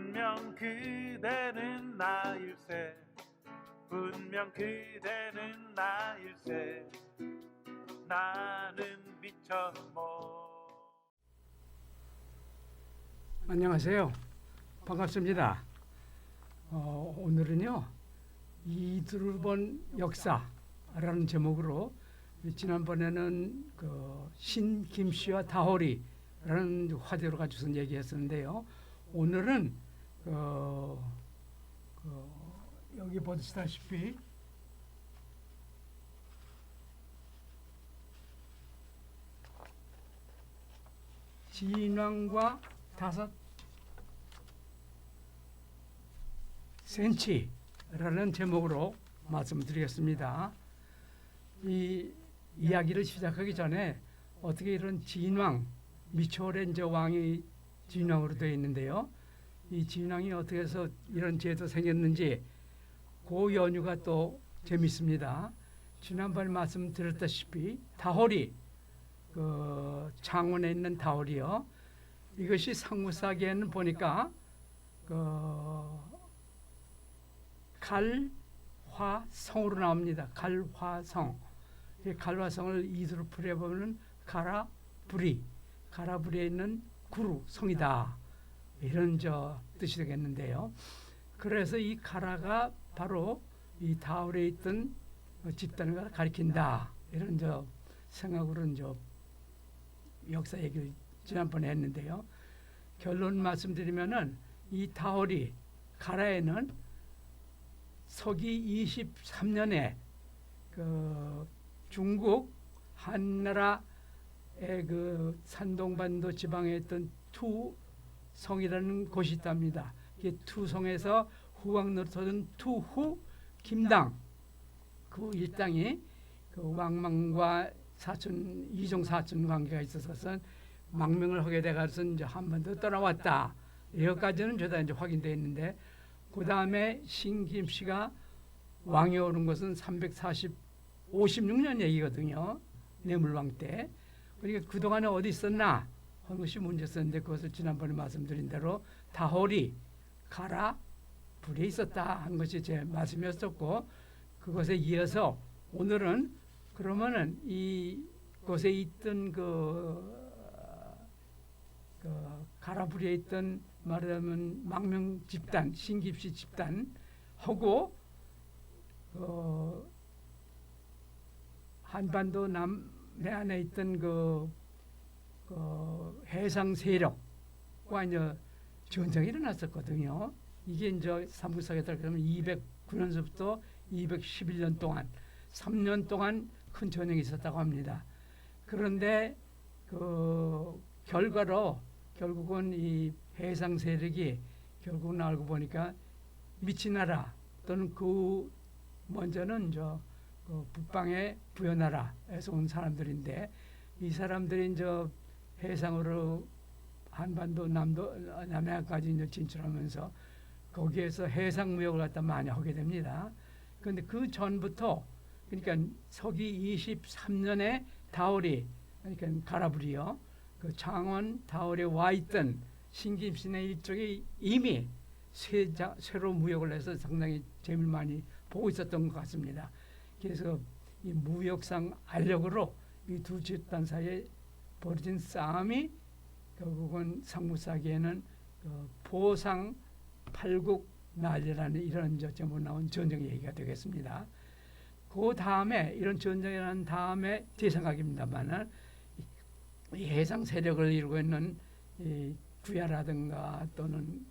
분명 그대는 나일세 분명 그대는 나일세 나는 미쳐 안녕하세요. 반갑습니다. 오늘은요 이두번 역사라는 제목으로 지난번에는 그 신김씨와 다호리라는 화제로 가지고서 얘기했었는데요. 오늘은 여기 보시다시피 진왕과 5cm라는 제목으로 말씀드리겠습니다. 이 이야기를 시작하기 전에 어떻게 이런 진왕, 미초의 이제 왕이 진왕으로 되어 있는데요. 이 진왕이 어떻게 해서 이런 제도 생겼는지 그 연유가 또 재밌습니다. 지난번에 말씀드렸다시피 다호리, 그 창원에 있는 다호리요. 이것이 상무사기에는 보니까 갈화성으로 나옵니다. 갈화성. 이 갈화성을 이수로 풀어보면 가라부리, 가라부리에 있는 구루 성이다. 이런 뜻이 되겠는데요. 그래서 이 가라가 바로 이 다홀에 있던 집단을 가리킨다. 이런 생각으로 역사 얘기를 지난번에 했는데요. 결론 말씀드리면은 이 다홀이 가라에는 서기 23년에 그 중국 한나라의 그 산동반도 지방에 있던 투성이라는 곳이 있답니다. 이 투성에서 후왕노릇하던 투후 김당 그 일당이 그 왕망과 이종 사촌 관계가 있어서 망명을 하게 돼가서 이제 한반도 떠나왔다. 여기까지는 저다 이제 확인되어 있는데 그 다음에 신김씨가 왕이 오른 것은 56년 얘기거든요. 뇌물왕 때. 그러니까 그동안에 어디 있었나 하는 것이 문제였는데 그것을 지난번에 말씀드린 대로 다홀이 가라 불에 있었다 한 것이 제 말씀이었었고 그것에 이어서 오늘은 그러면은 이곳에 있던 그 가라불에 있던 말하자면 망명 집단, 신김씨 집단 하고 한반도 남해 안에 있던 그 해상 세력과 이제 전쟁이 일어났었거든요. 이게 이제 삼국사에 따르면 209년서부터 211년 동안 3년 동안 큰 전쟁이 있었다고 합니다. 그런데 그 결과로 결국은 이 해상 세력이 결국은 알고 보니까 미치나라 또는 그 먼저는 그 북방의 부여나라에서 온 사람들인데 이 사람들이 이제 해상으로 한반도 남해까지 이제 진출하면서 거기에서 해상 무역을 갖다 많이 하게 됩니다. 그런데 그 전부터 그러니까 서기 23년에 다홀이 그러니까 가라불이요. 그 창원 다홀에 와 있던 신김씨네 일족이 이미 새로 무역을 해서 상당히 재미를 많이 보고 있었던 것 같습니다. 그래서 이 무역상 알력으로 이 두 집단 사이에 벌어진 싸움이 결국은 상무사기에는 보상 팔국 난리라는 이런 제목으로 나온 전쟁 얘기가 되겠습니다. 그 다음에 이런 전쟁이 난 다음에 제 생각입니다만은 이 해상 세력을 이루고 있는 이 구야라든가 또는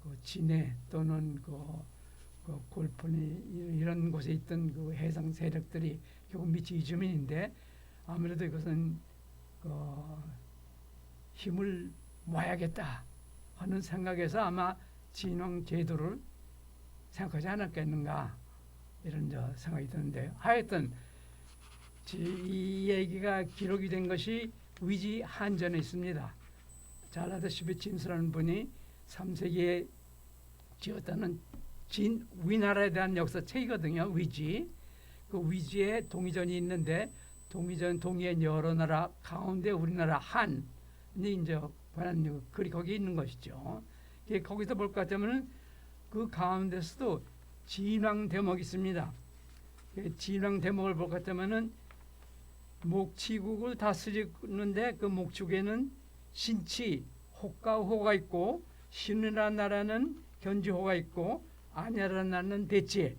그 진해 또는 그 골프니 이런 곳에 있던 그 해상 세력들이 결국 미치 이주민인데 아무래도 이것은 힘을 모아야겠다 하는 생각에서 아마 진왕 제도를 생각하지 않았겠는가 이런 생각이 드는데 하여튼 이 얘기가 기록이 된 것이 위지 한전에 있습니다. 잘 아다시피 진수라는 분이 3세기에 지었다는 위나라에 대한 역사책이거든요. 위지. 그 위지에 동이전이 있는데 동이전 동이의 여러 나라 가운데 우리나라 한이 이제 관한 글이 거기 있는 것이죠. 거기서 볼 것 같으면 그 가운데서도 진왕 대목이 있습니다. 진왕 대목을 볼 것 같으면은 목치국을 다스리는데 그 목축에는 신치 호가호가 있고 신이라는 나라는 견지호가 있고 아냐라는 나라는 대치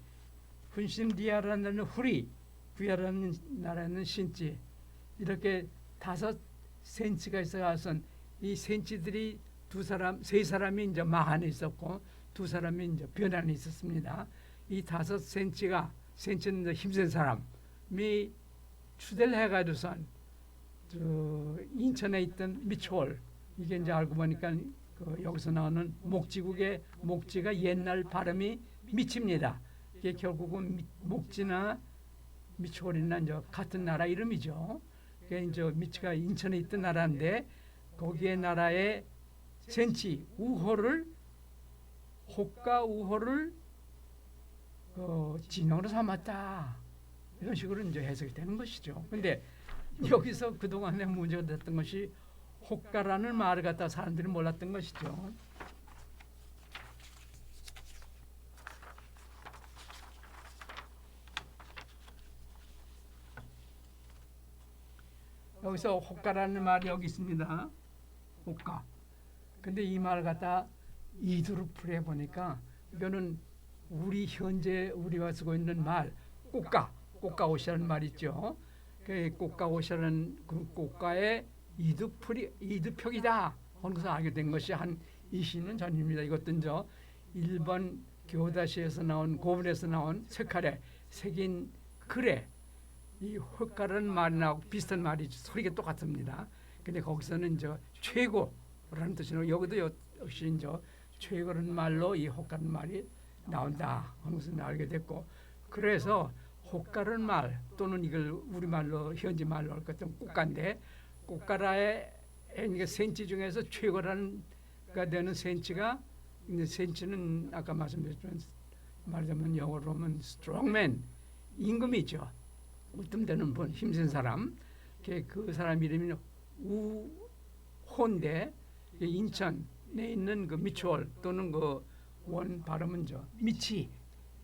훈신리아라는 나라는 후리 구야라는 나라는 신치 이렇게 5 센치가 있어서 이 센치들이 세 사람이 이제 마한에 있었고 2 사람이 이제 변환에 있었습니다. 이 5 센치가 센치는 이제 힘센 사람이 추대를 해가지고선 인천에 있던 미추홀 이게 이제 알고 보니까 여기서 나오는 목지국의 목지가 옛날 발음이 미치입니다. 이게 결국은 목지나 미추홀이나 이제 같은 나라 이름이죠. 그게 이제 미치가 인천에 있던 나라인데 거기에 나라의 센치 우호를 호가 우호를 진영으로 삼았다. 이런 식으로 이제 해석이 되는 것이죠. 근데 여기서 그동안에 문제가 됐던 것이 호가라는 말을 갖다 사람들이 몰랐던 것이죠. 여기서 호가라는 말이 여기 있습니다. 호가. 근데 이 말을 갖다 이두로 풀어 보니까 이거는 우리 현재 우리가 쓰고 있는 말 꽃가옷이라는 말 있죠. 그 꽃가옷이라는 그 꽃가의 이두표기다 하는 것을 알게 된 것이 한 20년 전입니다. 이것도 저 일본 교다시에서 나온 고문에서 나온 색깔에 새긴 글에 이 헛가라는 말이나 비슷한 말이 소리가 똑같습니다. 근데 거기서는 저 최고라는 뜻이고 여기도 역시 저 최고라는 말로 이 헛가라는 말이 나온다 하는 것을 알게 됐고 그래서 호가라는 말 또는 이걸 우리말로 현지 말로 할 것 같은 꽃가인데 꽃가라의 센치 중에서 최고라는 가 되는 센치가 센치는 아까 말씀드렸지만 말하자면 영어로 하면 strongman 임금이죠. 으뜸되는 분 힘센 사람 그 사람 이름이 우호인데 인천에 있는 그 미추홀 또는 그 원 발음은 저 미치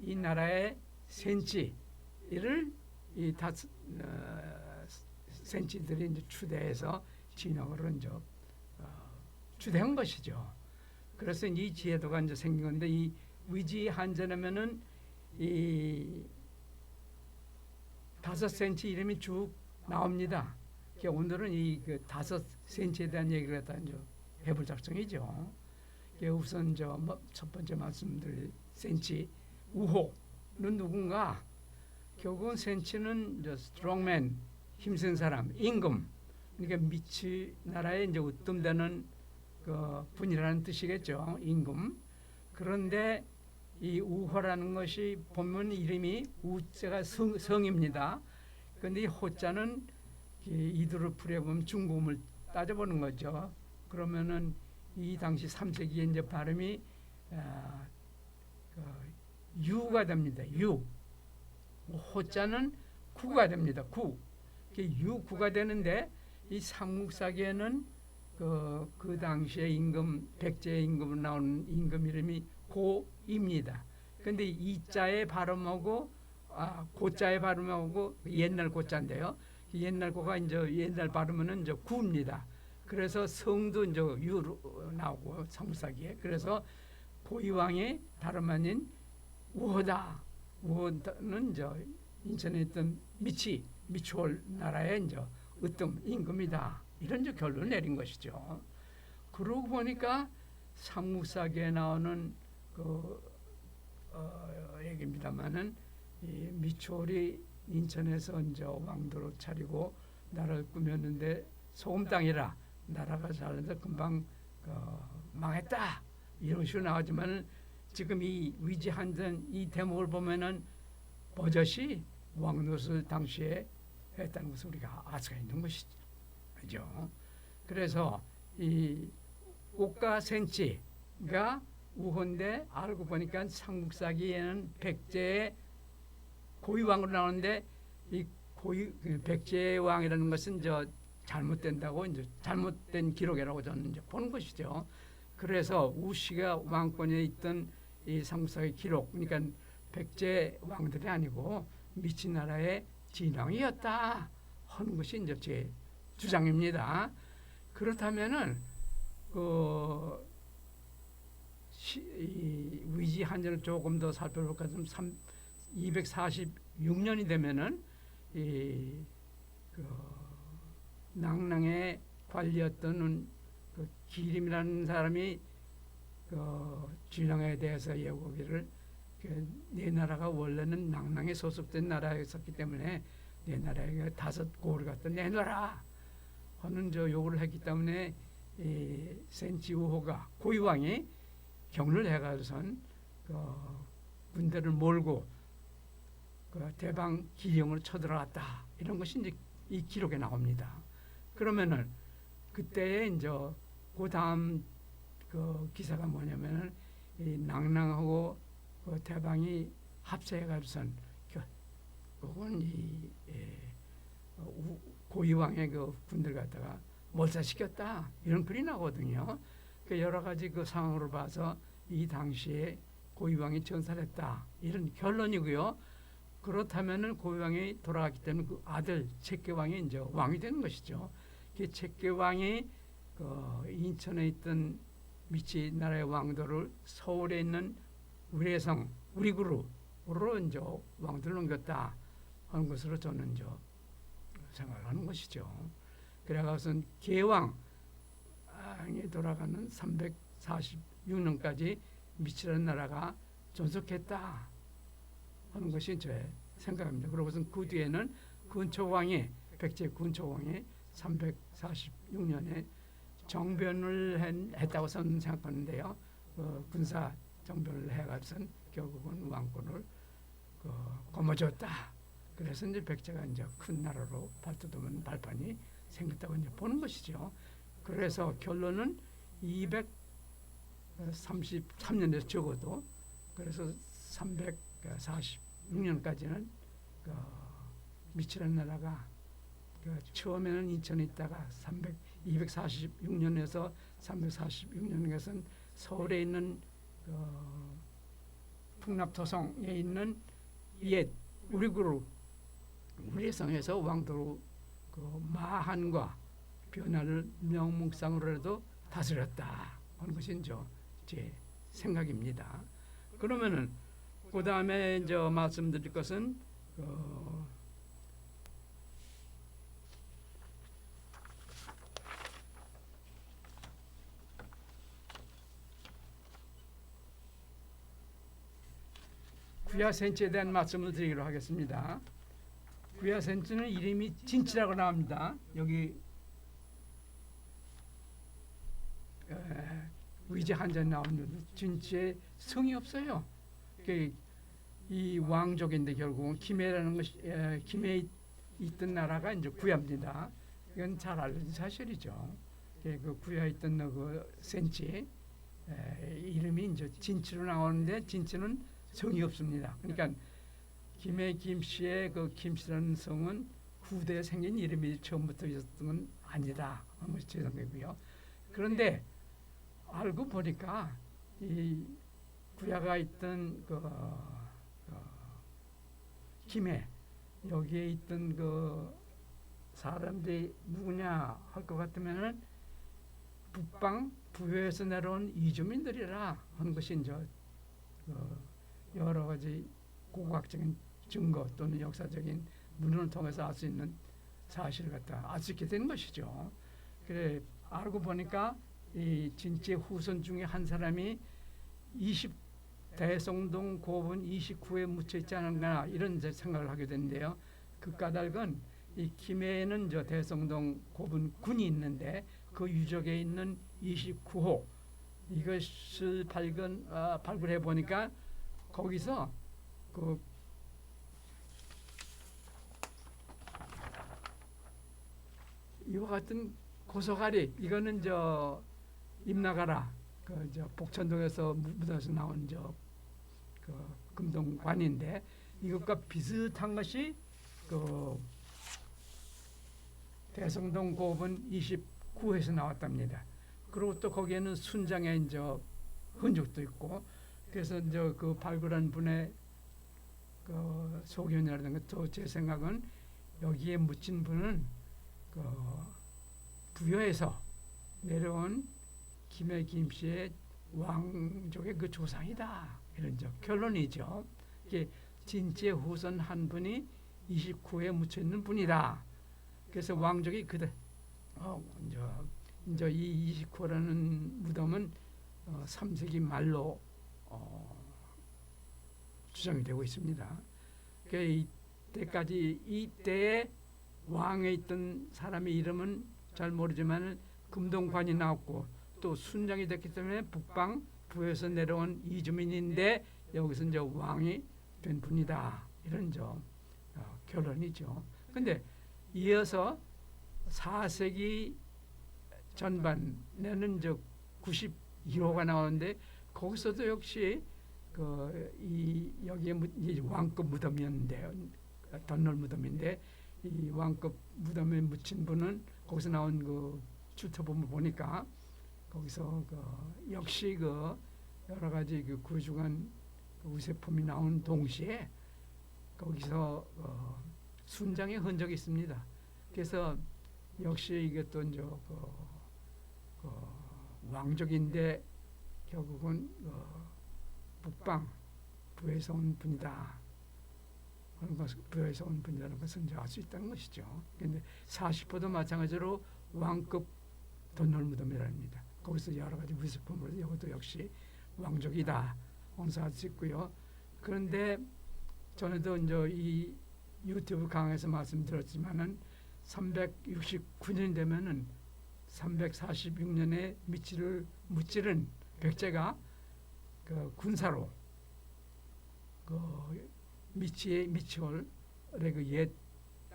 이 나라의 센치를 이 센치들이 이제 추대해서 진영으로 이제 추대한 것이죠. 그래서 이 지혜도가 이제 생긴 건데 이 위지 한전하면은 이 5cm 이름이 쭉 나옵니다. 오늘은 이 5cm에 대한 얘기를 갖다 이제 해볼 작정이죠. 우선 첫 번째 말씀드릴 센치 우호는 누군가? 결국은 센치는 strongman 힘센 사람, 임금. 그러니까 미치 나라에 이제 으뜸되는 그 분이라는 뜻이겠죠. 임금. 그런데 이 우호라는 것이 보면 이름이 우자가 성입니다. 그런데 이 호자는 이두를 풀어보면 중국음을 따져보는 거죠. 그러면은 이 당시 3세기에 이제 발음이 유가 됩니다. 유. 호자는 구가 됩니다. 구. 유구가 되는데 이 삼국사기에는 그 당시에 임금 백제 임금으로 나오는 임금 이름이 고입니다. 근데 이자의 발음하고 고자의 발음하고 옛날 고자인데요. 옛날 고가 이제 옛날 발음은 이제 구입니다. 그래서 성도 이제 유로 나오고 삼국사기에 그래서 고이왕이 다름 아닌 우호다. 우호는 이제 인천에 있던 미추홀 나라의 이제 으뜸 임금이다. 이런 이제 결론을 내린 것이죠. 그러고 보니까 삼국사기에 나오는 얘기입니다만은 이 미추홀이 인천에서 이제 왕도로 차리고 나라를 꾸몄는데 소금 땅이라 나라가 잘해서 금방 망했다 이런 식으로 나오지만 지금 이 위지한전 이 대목을 보면은 버젓이 왕노릇을 당시에 했다는 것을 우리가 알 수가 있는 것이죠. 그죠? 그래서 이 꽃가 센치가 우호인데 알고 보니까 삼국사기에는 백제의 고위왕으로 나오는데 이 백제의 왕이라는 것은 잘못된다고 이제 잘못된 기록이라고 저는 이제 보는 것이죠. 그래서 우씨가 왕권에 있던 이 삼국사의 기록, 그러니까 백제 왕들이 아니고 미친 나라의 진왕이었다 하는 것이 이제 제 주장입니다. 그렇다면은 이 위지 한전을 조금 더 살펴볼까 하면 246년이 되면은 그 낭랑의 관리였던 그 기림이라는 사람이 진왕에 대해서 예고기를 네 나라가 원래는 낭랑에 소속된 나라였었기 때문에 네 나라에 5고을 갖다 내놔라 하는 요구를 했기 때문에 센치우호가 고유왕이 경를 해가지고선 군대를 몰고 대방 기령을 쳐들어갔다 이런 것이 이제 이 기록에 나옵니다. 그러면은 그때에 이제 그 다음 그 기사가 뭐냐면은 이 낭랑하고 대방이 합세해가지고선 그건 이 고이왕의 그 군대를 갖다가 몰살시켰다 이런 글이 나거든요. 그 여러 가지 그 상황으로 봐서 이 당시에 고이왕이 전살했다 이런 결론이고요. 그렇다면은 고이왕이 돌아갔기 때문에 그 아들 책계왕이 이제 왕이 되는 것이죠. 그 책계왕이 인천에 있던 미치 나라의 왕도를 서울에 있는 우리성 우리구루로 이제 왕도를 넘겼다 하는 것으로 저는 이제 생각하는 것이죠. 그래가서는 계왕이 돌아가는 346년까지 미치라는 나라가 존속했다 하는 것이 제 생각입니다. 그러고선 그 뒤에는 근초왕이 백제 근초왕이 346년에 정변을 했다고 저는 생각하는데요. 군사 정변을 해가지고선 결국은 왕권을 거머쥐었다. 그래서 이제 백제가 이제 큰 나라로 발돋우는 발판이 생겼다고 이제 보는 것이죠. 그래서 결론은 233년에서 적어도 그래서 346년까지는 미치라는 나라가 처음에는 인천에 있다가 246년에서 346년에서는 서울에 있는 풍납토성에 있는 옛 우리구루 우리성에서 왕도로 마한과 변화를 명목상으로라도 다스렸다 하는 것이 제 생각입니다. 그러면은 그 다음에 이제 말씀드릴 것은 구야센치에 대한 말씀을 드리기로 하겠습니다. 구야센치는 이름이 진치라고 나옵니다. 여기 위지 한자에 나오는 진치에 성이 없어요. 이 왕족인데 결국은 김해라는 것이 김해에 있던 나라가 이제 구야입니다. 이건 잘 알려진 사실이죠. 그 구야에 있던 그 센치 이름이 이제 진치로 나오는데 진치는 성이 없습니다. 그러니까 김해 김씨의 그 김씨라는 성은 후대에 생긴 이름이 처음부터 있었던 건 아니다 하는 것이 제 생각이고요. 그런데 알고 보니까 이 구야가 있던 김해 여기에 있던 그 사람들이 누구냐 할 것 같으면은 북방 부여에서 내려온 이주민들이라 하는 것이 이제 여러 가지 고고학적인 증거 또는 역사적인 문헌을 통해서 알 수 있는 사실을 갖다 알 수 있게 되는 것이죠. 그래 알고 보니까 이 진치의 후손 중에 한 사람이 대성동 고분 29에 묻혀 있지 않은가 이런 생각을 하게 되는데요. 그 까닭은 이 김해에는 저 대성동 고분 군이 있는데 그 유적에 있는 29호 이것을 발굴해 보니까 거기서 이와 같은 고소가리 이거는 임나가라 복천동에서 묻어서 나온 금동관인데 이것과 비슷한 것이 대성동 고분 29호에서 나왔답니다. 그리고 또 거기에는 순장의 이제 흔적도 있고 그래서 이제 그 발굴한 분의 그 소견이라든가 또 제 생각은 여기에 묻힌 분은 그 부여에서 내려온 김해 김씨의 왕족의 그 조상이다 이런 저 결론이죠. 이게 진제 후손 한 분이 29에 묻혀 있는 분이다. 그래서 왕족이 그대 이제 이 29라는 무덤은 3세기 말로 추정이 되고 있습니다. 그러니까 이때까지 이때에 왕에 있던 사람의 이름은 잘 모르지만 금동관이 나왔고 또 순장이 됐기 때문에 북방 부에서 내려온 이주민인데 여기서 이제 왕이 된 분이다 이런 결론이죠. 근데 이어서 4세기 전반에는 92호가 나오는데 거기서도 역시 여기에 왕급 무덤이었는데 덧널 무덤인데 이 왕급 무덤에 묻힌 분은 거기서 나온 그 출토본을 보니까 거기서 역시 여러 가지 구중한 우세품이 나온 동시에 거기서 순장의 흔적이 있습니다. 그래서 역시 이게 또 이제 왕족인데 결국은 북방 부에서 온 분이다. 부에서 온 분이라는 것을 이제 알 수 있다는 것이죠. 그런데 40호도 마찬가지로 왕급 덧널 무덤이랍니다. 거기서 여러 가지 위습품으로 이것도 역시 왕족이다. 언사할 수 있고요. 그런데 전에도 이제 이 유튜브 강의에서 말씀드렸지만은 369년 되면은 346년에 무찌른 백제가 군사로 미치올의 옛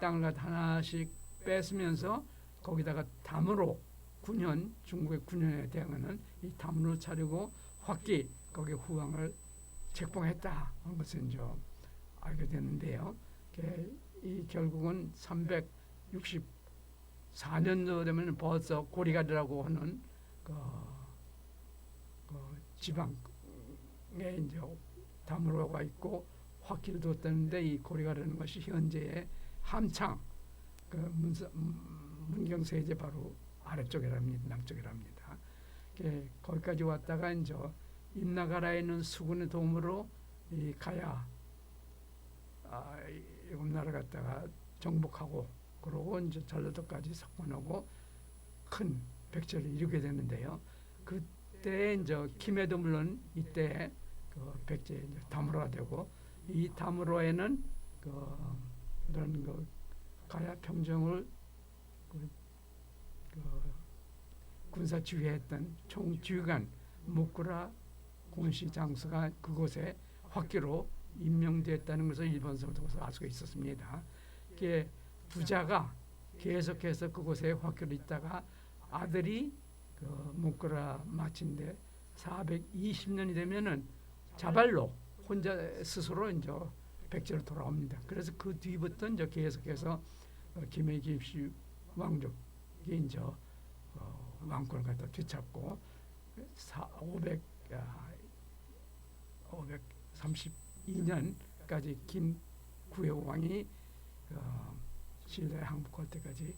땅을 하나씩 뺏으면서 거기다가 담으로 9년 중국의 9년에 대항하는 이 담으로 차리고 확기 거기에 후왕을 책봉했다 하는 것을 이제 알게 됐는데요. 이 결국은 364년도 되면 벌써 고리가르라고 하는 지방에 이제 담으로가 있고 확기를 뒀다는데 이 고리가르라는 것이 현재의 함창 문경세제 바로 아래쪽이랍니다. 남쪽이랍니다. 거기까지 왔다가 이제 임나가라에 있는 수군의 도움으로 이 가야 임나라 갔다가 정복하고 그러고 이제 전라도까지 석권하고 큰 백제를 이루게 되는데요. 그때 이제 김해도 물론 이때 백제 이제 담으로가 되고 이 담으로에는 이런 가야 평정을 군사 지휘했던 총지휘관 무쿠라 공시 장수가 그곳에 확기로 임명되었다는 것을 일본서부터 알 수가 있었습니다. 부자가 계속해서 그곳에 확기로 있다가 아들이 무쿠라 마친데 420년이 되면은 자발로 혼자 스스로 이제 백제로 돌아옵니다. 그래서 그 뒤부터 이제 계속해서 김해 김씨 왕족이 이제 왕권을 갖다 되찾고 532년까지 김구효 왕이 신라에 항복할 때까지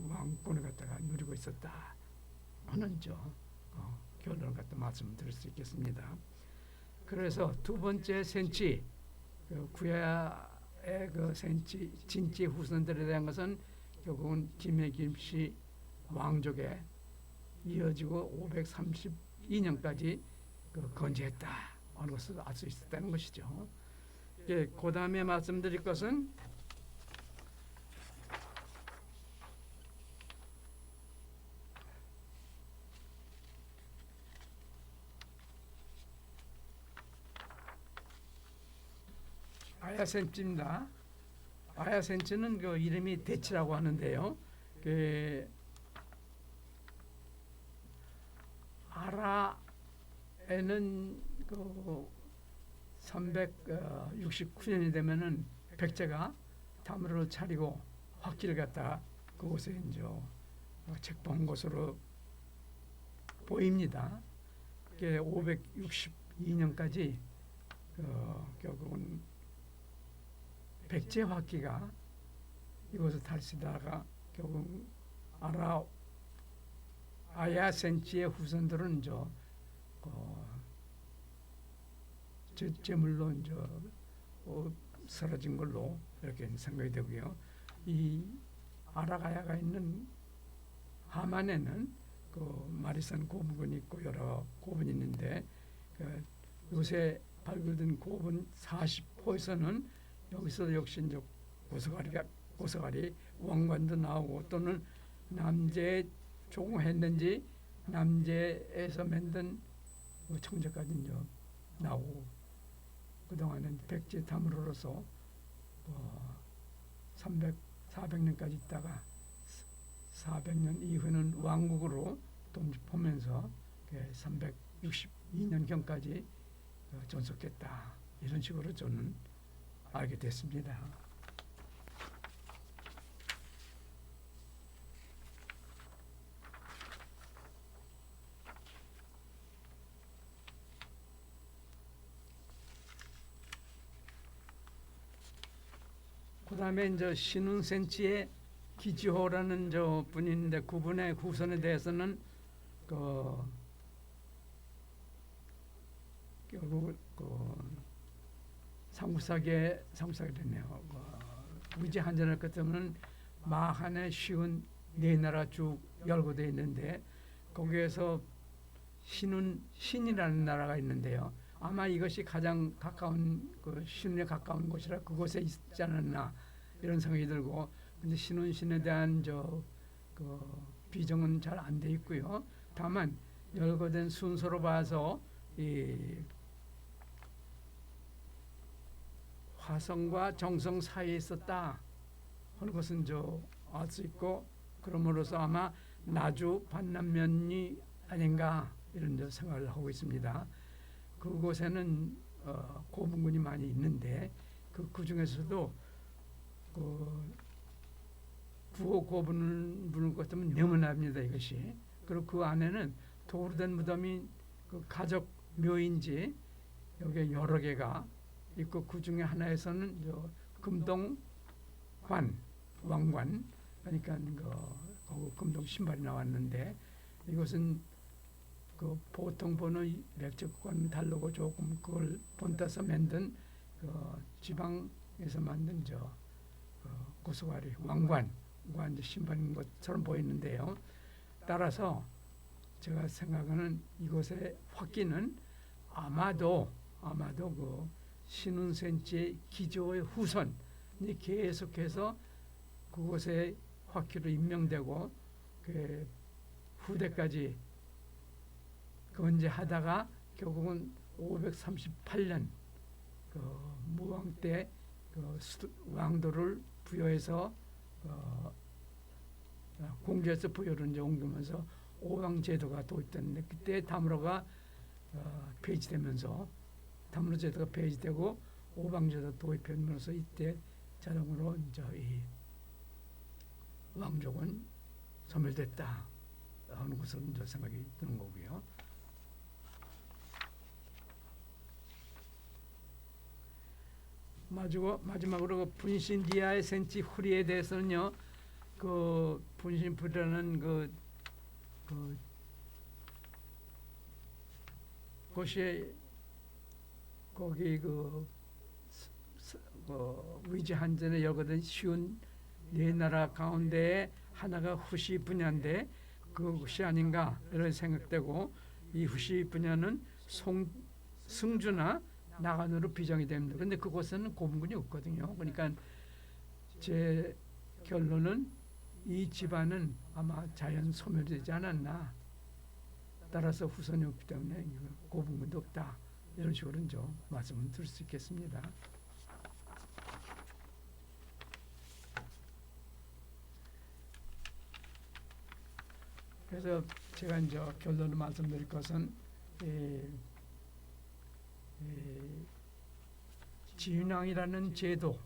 왕권을 갖다가 누리고 있었다 하는 결론을 갖다 말씀드릴 수 있겠습니다. 그래서 두 번째 센치 구야의 센치 진지 후손들에 대한 것은 결국은 김해 김씨 왕족에 이어지고 532년까지 건재했다 하는 것을 알 수 있었다는 것이죠. 그 다음에 말씀드릴 것은 아야센치입니다. 아야센치는 이름이 대치라고 하는데요. 아라에는 369년이 되면은 백제가 담으로 차리고 확기를 갖다 그곳에 이제 책봉한 것으로 보입니다. 그게 562년까지 결국은 백제 화기가 이곳을 탈취다가 결국 아야센치의 후손들은 제물로 사라진 걸로 이렇게 생각이 되고요. 이 아라가야가 있는 하만에는 마리산 고분군이 있고 여러 고분이 있는데 요새 발굴된 고분 40호에서는 여기서 역시 이제 고사가리 왕관도 나오고 또는 남제 조공했는지 남제에서 만든 청자까지 이제 나오고 그동안은 백제 다물어서 400년까지 있다가 400년 이후는 왕국으로 독립하면서 362년경까지 존속했다. 이런 식으로 저는 알게 됐습니다. 그 다음에 이제 신운센치의 기지호라는 분이 있는데 그분의 후손에 대해서는 결국 상구사계 됐네요. 위지 한전할 것 때문에 마한의 쉬운 네 나라 쭉 열고되어 있는데 거기에서 신이라는 나라가 있는데요. 아마 이것이 가장 가까운 신에 가까운 곳이라 그곳에 있지 않았나 이런 생각이 들고 근데 신에 대한 비정은 잘 안 돼 있고요. 다만 열거된 순서로 봐서 이 화성과 정성 사이에 있었다 하는 것은 알 수 있고 그러므로서 아마 나주 반남면이 아닌가 이런 생각을 하고 있습니다. 그곳에는 고분군이 많이 있는데 그 중에서도 구호 고분을 부를 것 같으면 네모납니다 이것이. 그리고 그 안에는 돌로 된 무덤이 가족 묘인지 여기 여러 개가 있고 그 중에 하나에서는 금동 왕관 그러니까 금동 신발이 나왔는데 이것은 보통 보는 맥적과는 다르고 조금 그걸 본따서 만든 지방에서 만든 고소가리 왕관 신발인 것처럼 보이는데요. 따라서 제가 생각하는 이곳의 화기는 아마도 신운센치의 기조의 후손이 계속해서 그곳에 화기로 임명되고 그 후대까지 건재하다가 결국은 538년 무왕 때 왕도를 부여해서 공주에서 부여를 이제 옮기면서 오왕제도가 도입됐는데 그때 다무로가 폐지되면서 다무로 제도가 폐지되고 오왕제도 도입되면서 이때 자동으로 이제 이 왕족은 소멸됐다 하는 것으로 이제 생각이 드는 거고요. 마지막으로 분신디아의 센치 후리에 대해서는요. 분신부라는 곳이 거기 위지 한전에 열거된 쉬운 네 나라 가운데 하나가 후시 분야인데 그것이 아닌가 이런 생각되고 이 후시 분야는 승주나 나간으로 비정이 됩니다. 그런데 그곳에는 고분군이 없거든요. 그러니까 제 결론은 이 집안은 아마 자연 소멸되지 않았나. 따라서 후손이 없기 때문에 고분군도 없다. 이런 식으로 이제 말씀을 드릴 수 있겠습니다. 그래서 제가 이제 결론을 말씀드릴 것은 지윤왕이라는 제도,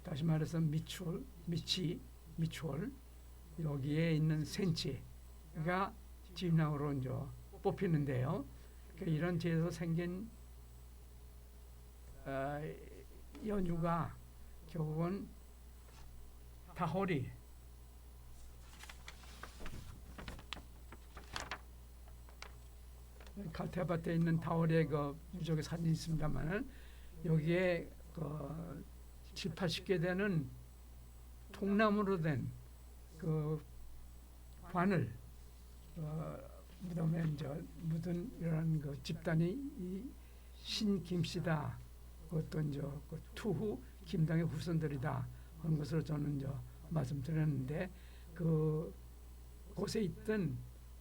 다시 말해서 미추홀 여기에 있는 센치가 진왕으로 이제 뽑히는데요. 이런 제에서 생긴 연유가 결국은 다호리 갈대밭에 있는 다호리의 그 유적의 사진이 있습니다만은 여기에 그 7, 80개 되는 통나무로 된 그 관을 무덤에 이제 묻은 이런 그 집단이 이 신김씨다. 그것도 이제 그 투후 김당의 후손들이다 하는 것으로 저는 이제 말씀드렸는데 그 곳에 있던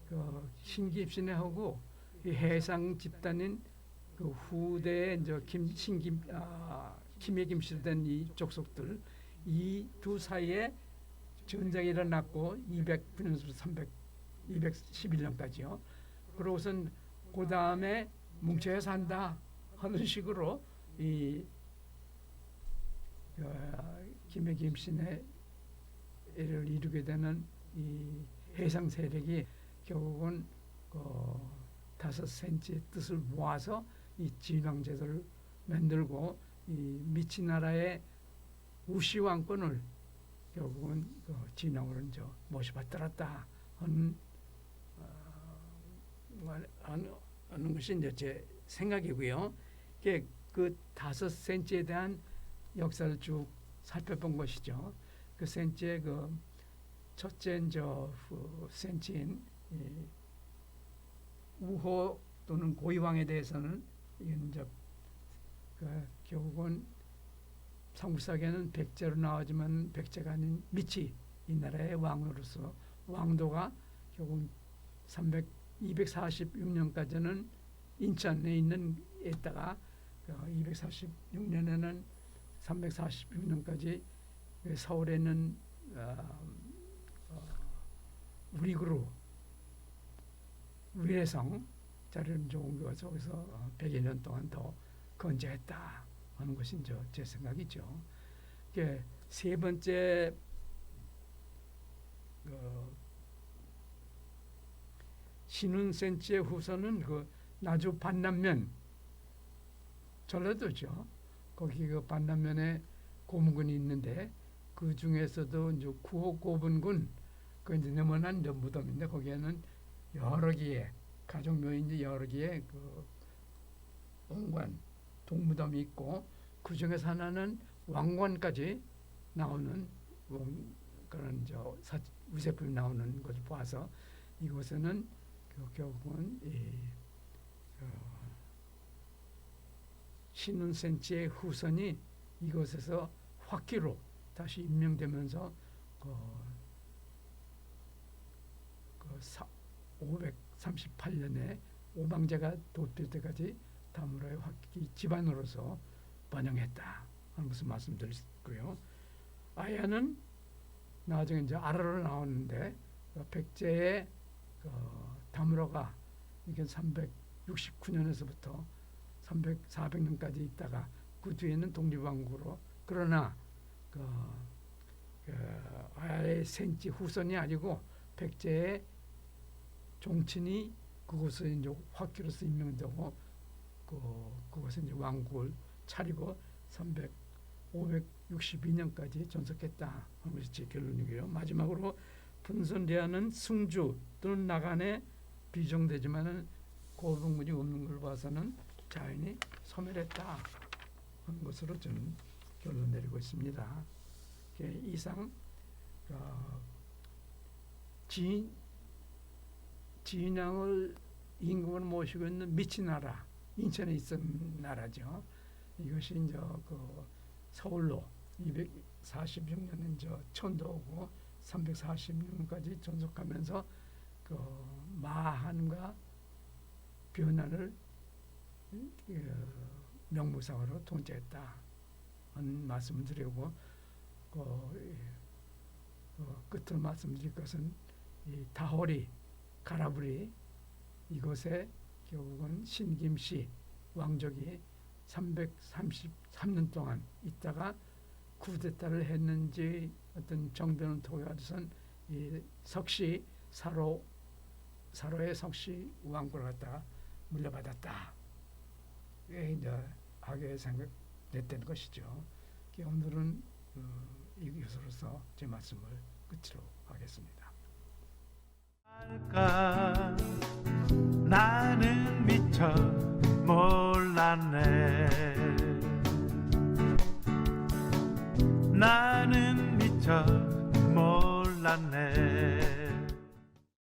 그 신김씨네하고 이 해상 집단인 그 후대의 이제 김해 김씨 된 이 족속들 이 두 사이에 전쟁이 일어났고 209년부터 211년까지요. 그러고선 그 다음에 뭉쳐야 산다 하는 식으로 이 김해 김씨네를 이루게 되는 이 해상 세력이 결국은 그 5cm의 뜻을 모아서 이 진왕제도를 만들고 이 미치나라의 우시 왕권을 결국은 그 진왕으로 이제 모셔받들었다 하는 하는 것이 이제 제 생각이고요. 그 5cm에 대한 역사를 쭉 살펴본 것이죠. 그 센치의 그 첫째 센치인 우호 또는 고이왕에 대해서는 이건 이제 그 결국은 삼국사에는 백제로 나오지만 백제가 아닌 미치 이 나라의 왕으로서 왕도가 결국 246년까지는 인천에 있다가 246년에는 346년까지 서울에 있는 우리구루 위례성 자리를 옮겨서 거기서 100여 년 동안 더 건재했다 하는 것이 이제 제 생각이죠. 세 번째 신운센치의 후손은 그 나주 반남면 전라도죠. 거기 그 반남면에 고문군이 있는데 그 중에서도 이제 구호 고분군 그 이제 네모난 무덤인데 거기에는 여러 개의 가족 묘인지 여러 개의 그 옹관 동무덤이 있고 그 중에서 하나는 왕관까지 나오는 그런 위세품이 나오는 것을 봐서 이곳에는 결국은 신운센치의 후손이 이곳에서 화기로 다시 임명되면서 538년에 오방제가 도필 때까지 다무라의 화기 집안으로서 번영했다 하는 것을 말씀드렸고요. 아야는 나중에 이제 아라로 나오는데 백제의 다무라가 이게 369년에서부터 400년까지 있다가 그 뒤에는 독립왕국으로 그러나 아야의 생지 후손이 아니고 백제의 종친이 그곳에 이제 화기로서 임명되고 그곳에 이제 왕국을 차리고 562년까지 존속했다 하는 것이 제 결론이고요. 마지막으로 분선대하는 승주 또는 나간에 비정되지만은 고분군이 없는 걸 봐서는 자연히 소멸했다 하는 것으로 저는 결론 내리고 있습니다. 이상 진양을 임금으로 모시고 있는 미치나라 인천에 있던 나라죠. 이것이 이제 그 서울로 246년에 이제 천도하고 346년까지 존속하면서 그 마한과 변화를 명무상으로 통제했다 하는 말씀을 드리고 끝으로 말씀드릴 것은 이 다호리 가라부리 이곳에 결국은 신김씨 왕족이 333년 동안 있다가 쿠데타를 했는지 어떤 정변을 통해서는 이 석시 사로 사로의 석시 왕국을 갖다가 물려받았다. 이게 이제 하게 생각됐던 것이죠. 오늘은 이것으로서 제 말씀을 끝으로 하겠습니다. 알까? 나는 미처 몰랐네. 나는 미처 몰랐네.